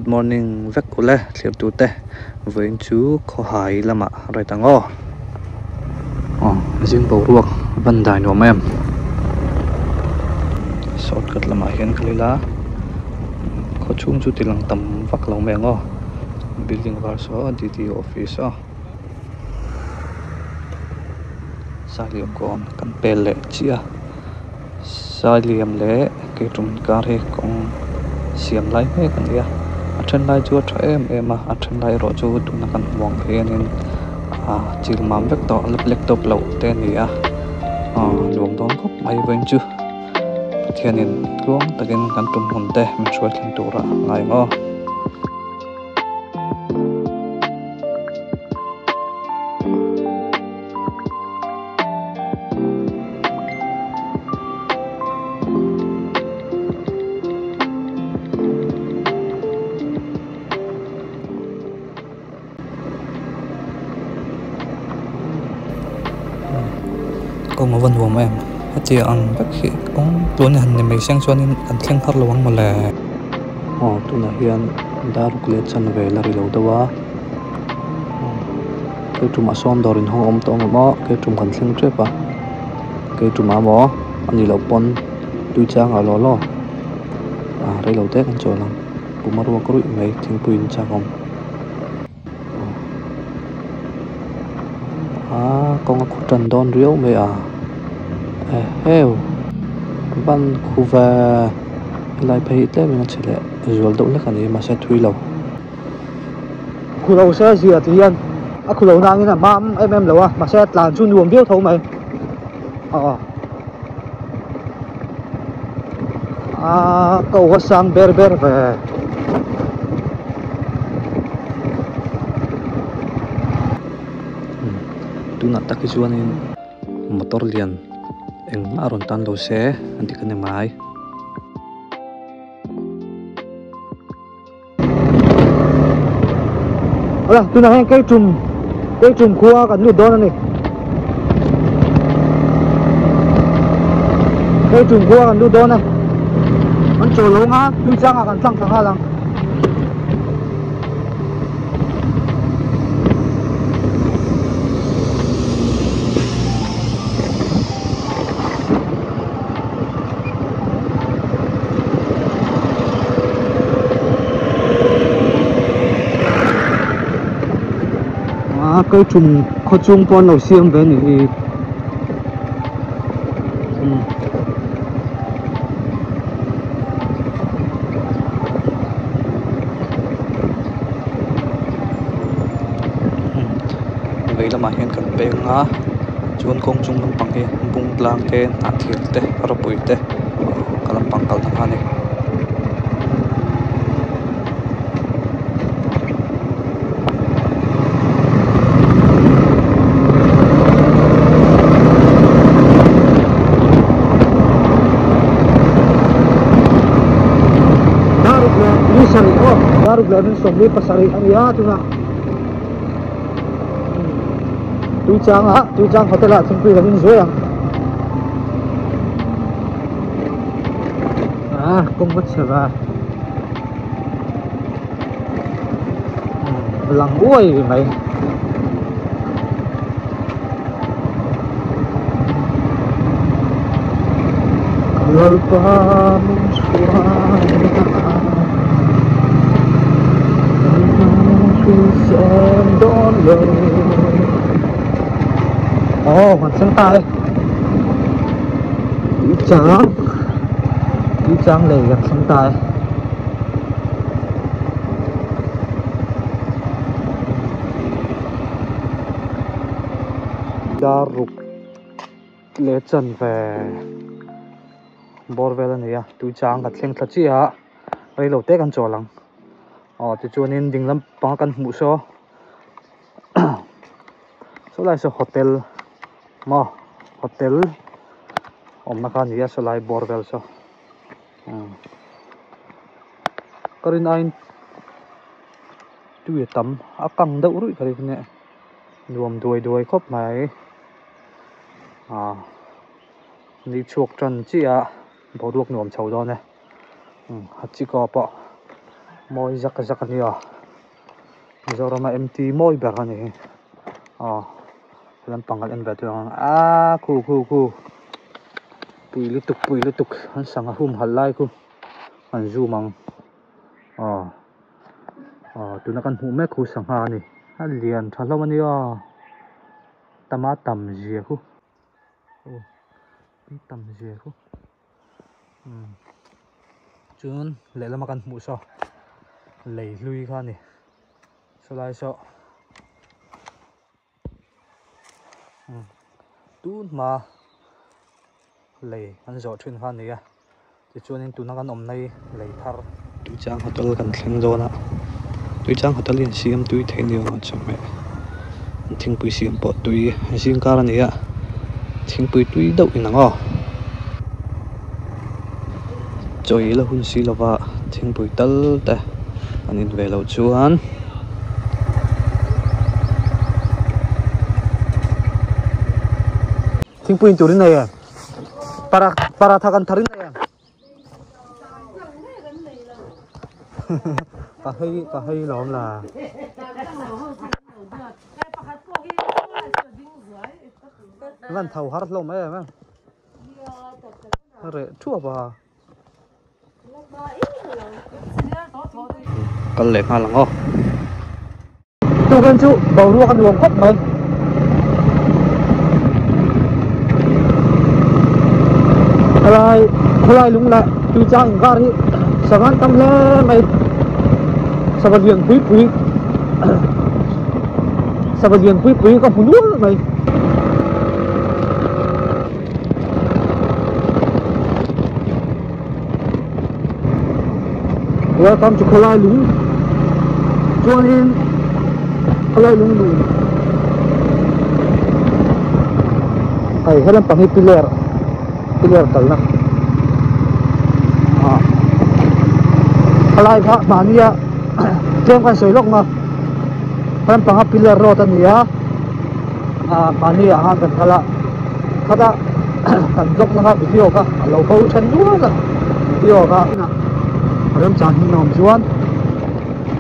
good morning vek kule thlir tu te vein chu kho hai lama rai tango jing bo ruak ban dai no mem shortcut lama hian khalila kho chung chu tilang tam vak lo mengo building var so DT office saliam kon kan pel le chia saliam le ke tum kar he kong siam lai me kan ya athan lai chu tha em athan lai ro chu tu na kan mong hianin chil mam vek to laptop lo te ni nuam don khop mai ven chu pathianin luang takin kan tum hun te min shoi thlen tura ngai ngo có một vấn đề em chỉ ăn bác sĩ cũng luôn hành thì mình sang cho nên ăn sang phát luôn mà là tôi là hiện đã rút lệ chân về là lâu đâu cái chúng mà son đòi hong om to mà cái chúng cần sang trip cái chúng mà mỏ anh đi lâu pon tôi trang ở lo đây lâu tết anh chơi lắm cũng mà ruộng có mấy thiên quỳnh trang không con có trần đòn riếu mày heo ban khu về lại phải thế mình chỉ lệ rồi đâu lấy cái này mà sẽ thui lâu khu lâu xe gì thì yên khu lâu nào như là ba em lâu mà xe làm chun luồng biết thấu mày cậu có sang ber về tu nak tak chuanin motor lian eng aron tan lo se anti kan mai tu na hen cây trùm khua kan lu don ani cây trùm khua kan lu don này anh chỗ lâu ngã tu chang kan sang thang lang cây trùm kho chung pon đầu xiêm về thì vậy là mà hiện cần bé ngã chuan công chung lâm bằng hiền bung lang te nát thiệt te rồi bụi te cả lâm bằng cầu thang này baru belajar sobri pasari ya tu nak tu chang hotel lah singpui kami zoi công vật serva belang oi mày lupa còn sang tay đi trắng này gặp sang tay đã rục lệ chân về borvel này tu trang gặp sang thật chi đây lâu tết ăn trò lắm thì cho nên đình lắm bằng căn mũ số số lại số hotel mà hotel na kan ya số lại borvel số karin ain tu tam akang đâu rồi cái này nuông đuôi khóc mày đi chuộc trần chi bỏ ruột nuông chầu đó này chỉ có bỏ moi zak ania zorama MT moi ber ani lam pangal en ber tuang ku pui lutuk han sanga hum halai ku an zu mang tuna kan hu me khu sangha ni a lian thalo mani tama tam zia khu tam zia khu chun le lama kan mu so lei lui kha ni so lai so tu ma lei an zo thin kha ni ti chuan in tuna kan om nei lei thar tu chang hotel kan thleng zona tu chang hotel in siam tui theini ong chame thing pui siam po tui jing kar ani thing pui tui deuh inango choi la hun si lova thing pui tal te anin velo chuan thing pui turin nei para tha kan tharin nei ka hei lom la lan thau har lom em re chua ba kan le nga lang tu kan chu bầu lúa kan luồng khóc mày Alai lung la tu chang gari saban tam le mày sabadian pui ka hunul mày welcome to Kholai Lung join in Kholai Lung ai helam pangi pilar talna Kholai pha mania kem kan soilok ma helam panga pilar ro tan ya mania han kan khala khada kan jok na video ka lo ko chen du ka video ka na ram chan hin nom chuan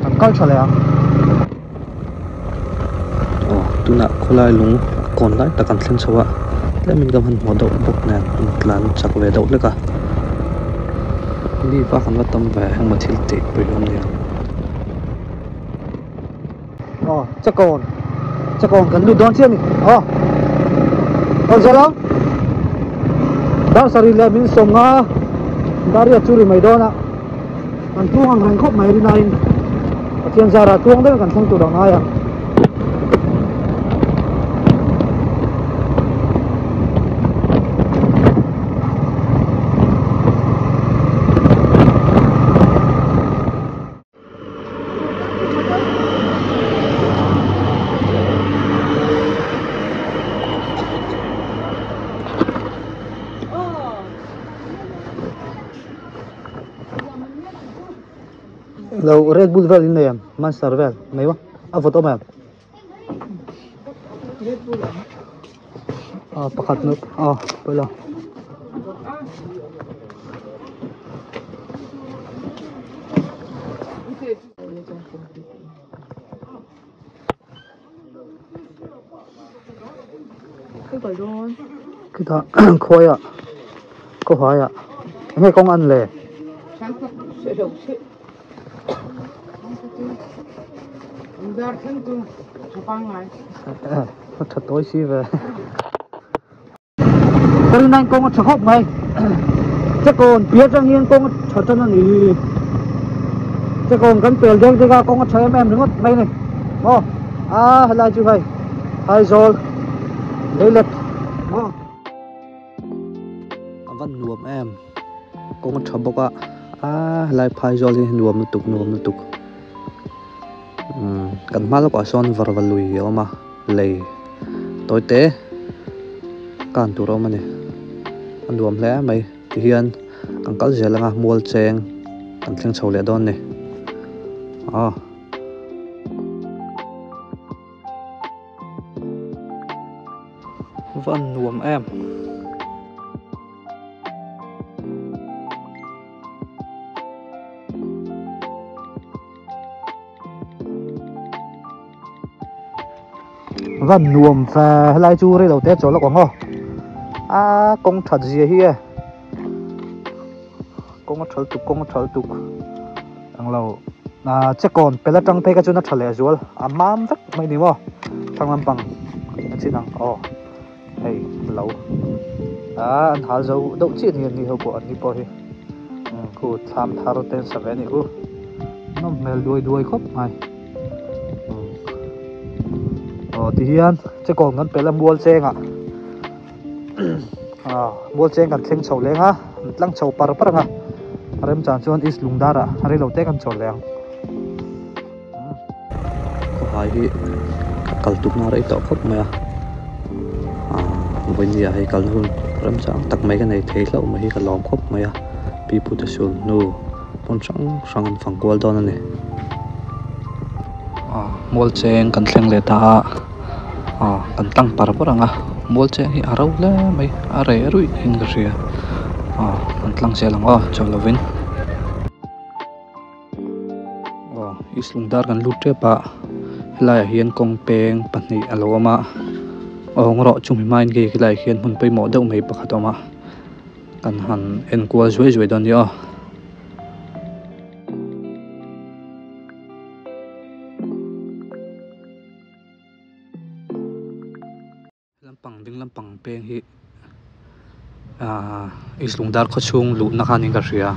kan kal chale tuna Kholai Lung kon lai ta kan thleng chawa lemin gam han modo bok na tlan chak ve deuh leka li pa kan la tam ve hang ma thil te pui lom ni chakon kan lu don chen ni jalo dar sari le min songa daria churi mai dona kan tu hang rang khop mai ri nain pathian zara tuang den kan thang tu dang aya lo Red Bull vel in em Monster vel mai wa a photo ma Red Bull pakhat no pala kita khoya ko haya nghe công ăn lề thật tối xí về cái này con chả khóc mày chắc còn biết rằng yên con chả cho nó nghỉ chắc còn gắn tiền cho ra con chơi em đúng không mày này lại chú vậy hay rồi lấy lật vẫn nuông em con chả bốc lại phải rồi thì nuông nó tục kan mal ko son varvalui oma lei toite kan tu ro mani anduam hle mai ti hian kan kal zelanga mol cheng kan thleng chhole don ni van nuam em và nuông phè lại chú rồi đầu tết cho nó có ngô công thật gì hi công thật tục đang lâu chắc còn bây giờ trăng thấy cái chỗ nó thật lệ rồi mám rất mấy đi mà thằng làm bằng chỉ năng hey lâu anh hả dấu đậu chuyện hiền đi của anh đi po hi cô tham thà rồi tên sắp về này nó mèo đuôi khóc mày thì hiền chắc còn ngân bây giờ mua xe ạ mua xe cần thêm sầu lên ha lăng sầu par ha rem chan chuan is lungdara hari lo te kan chol leng ko hai hi kal tuk na rai to khop maya voi nia hai kal hun rem chang tak mai ka nei thei lo mai ka lom khop maya pi pu ta sul nu pon sang an phang kwal don ani mol cheng kan thleng le ta kan tang par anga mol cheng hi arau le mai are rui hin ka ria an tlang se lang cholovin islungdar kan lutre pa lai hian kong peng pahnih alo ama ong ro chung main ge lai hian hun pei mo deuh mai pakhat oma kan han en kwa zoi don yo lampang peng hi islungdar kho chung lu na khanin ka ria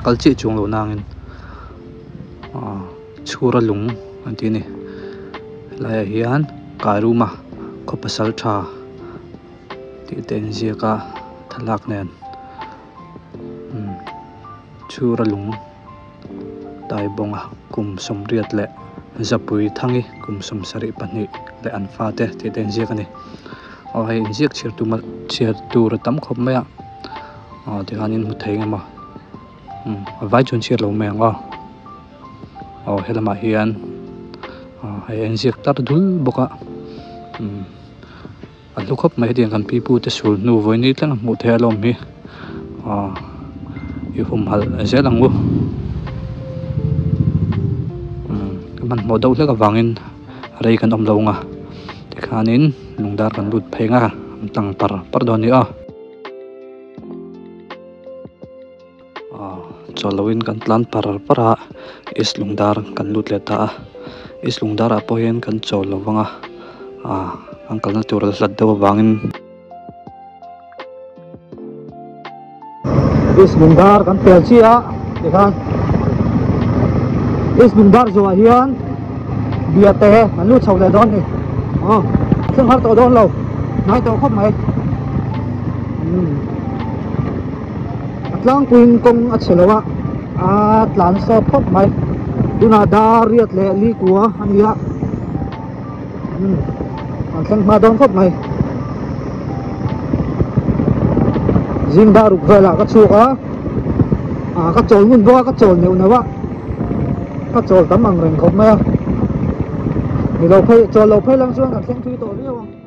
kal chi chung lo nangin chura lung antini lai hian karuma kho pasal tha ti ten zia ka thalak nen chura lung tai bonga kum som riat le zapui thangi kum som sari pani le an fa te ti ten zia ka ni hai injek chir tu ra tam khop maya ti hanin mu thei ngama vai chun chir lo meng helama hian hai injek tar dul boka alu khop mai diang kan pi pu te sul nu voi ni tlang mu the lom hi i hum hal zelangu man mo dau le ka wangin rei kan om lo nga ti khanin lungdar kan lut phenga tang par don ni cholowin kan tlan para is lungdar kan lut le ta is lungdar a po hian kan cholowanga ang kal na tural hlad daw wangin is lungdar kan pel chi ikhan is lungdar zo hian biate kan lut chho le don niซึ่งhar to don lo nai to khop mai atlang kuin kong at selawa at lan sa khop mai duna dariat le li kwa ania atlang ma don khop mai jing daruk vela ka chuka ka chol mun bo ka chol neu nawa ka chol tamang reng khop mai ni lo phei chol lo phei lang chuan kan thleng thui to riau